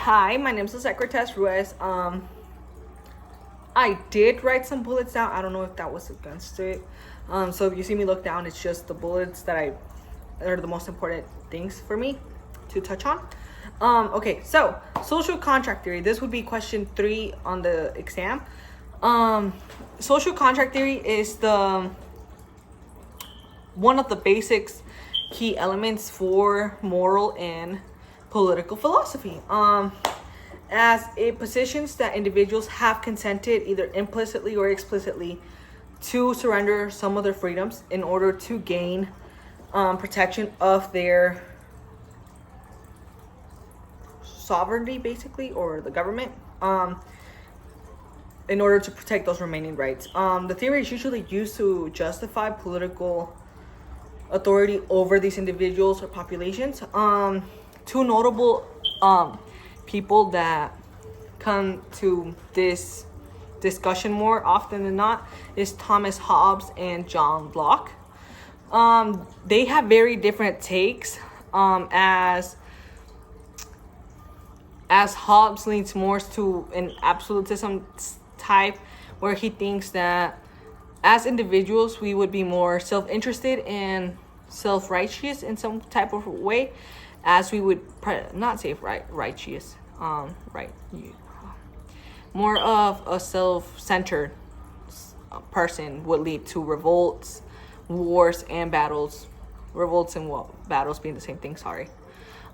Hi, my name is Secretary Ruiz. I did write some bullets down. I don't know if that was against it. So if you see me look down, it's just the bullets that are the most important things for me to touch on. Okay, so social contract theory. This would be question 3 on the exam. Social contract theory is one of the basics key elements for moral and political philosophy. As it positions that individuals have consented either implicitly or explicitly to surrender some of their freedoms in order to gain protection of their sovereignty, basically, or the government, in order to protect those remaining rights. The theory is usually used to justify political authority over these individuals or populations. Two notable people that come to this discussion more often than not is Thomas Hobbes and John Locke. They have very different takes, as Hobbes leans more to an absolutism type, where he thinks that as individuals we would be more self-interested and self-righteous in some type of way, as we would not say righteous, more of a self-centered person would lead to revolts, wars, and battles. Revolts and battles being the same thing, sorry.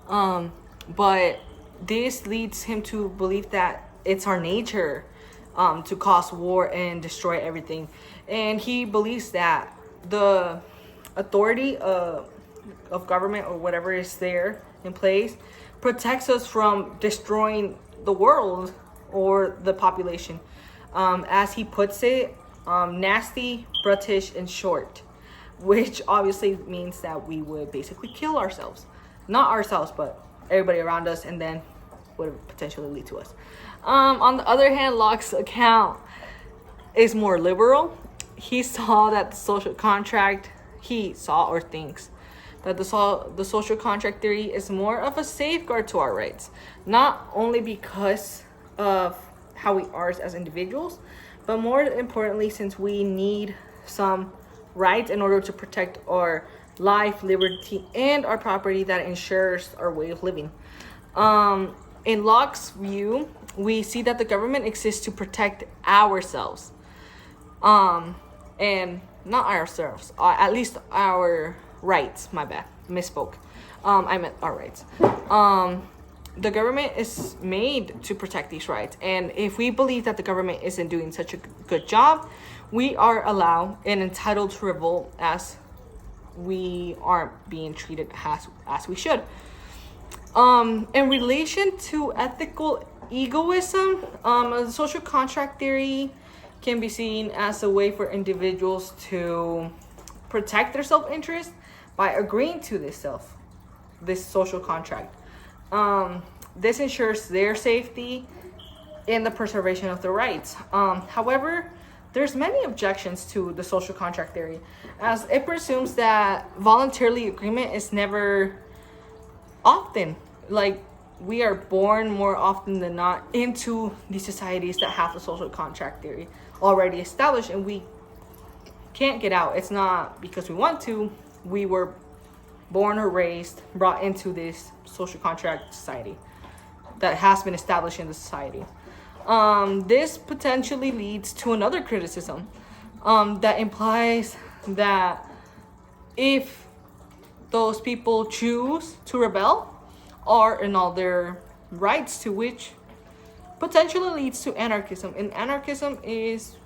But this leads him to believe that it's our nature to cause war and destroy everything. And he believes that the authority of government or whatever is there in place protects us from destroying the world or the population. As he puts it, nasty, brutish, and short, which obviously means that we would basically kill ourselves. Not ourselves, but everybody around us, and then would potentially lead to us. On the other hand, Locke's account is more liberal. He saw that the social contract, or thinks that the social contract theory is more of a safeguard to our rights, not only because of how we are as individuals, but more importantly, since we need some rights in order to protect our life, liberty, and our property that ensures our way of living. In Locke's view, we see that the government exists to protect ourselves, and not ourselves, at least our rights. My bad, misspoke. I meant our rights. The government is made to protect these rights, and if we believe that the government isn't doing such a good job, we are allowed and entitled to revolt, as we aren't being treated as we should. In relation to ethical egoism, the social contract theory can be seen as a way for individuals to protect their self-interest by agreeing to this social contract. This ensures their safety and the preservation of their rights. However, there's many objections to the social contract theory, as it presumes that voluntarily agreement is never often. Like, we are born more often than not into these societies that have the social contract theory already established, and we can't get out. It's not because we want to. We were born or raised, brought into this social contract society that has been established in the society. This potentially leads to another criticism that implies that if those people choose to rebel, are in all their rights to, which potentially leads to anarchism. And anarchism it's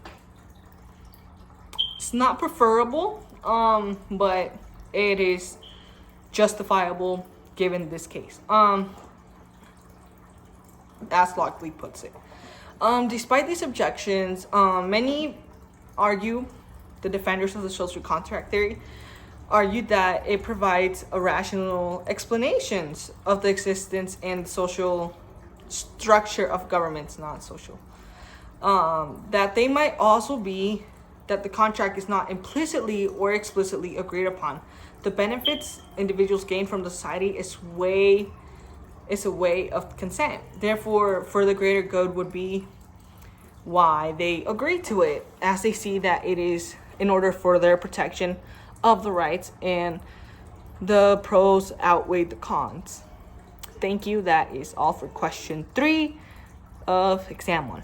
not preferable, but it is justifiable given this case, as Locke puts it. Despite these objections, many argue, the defenders of the social contract theory argued that it provides a rational explanations of the existence and social structure of governments, not social. That they might also be that the contract is not implicitly or explicitly agreed upon. The benefits individuals gain from the society is way is a way of consent. Therefore, for the greater good would be why they agree to it, as they see that it is in order for their protection of the rights, and the pros outweigh the cons. Thank you. That is all for question 3 of exam 1.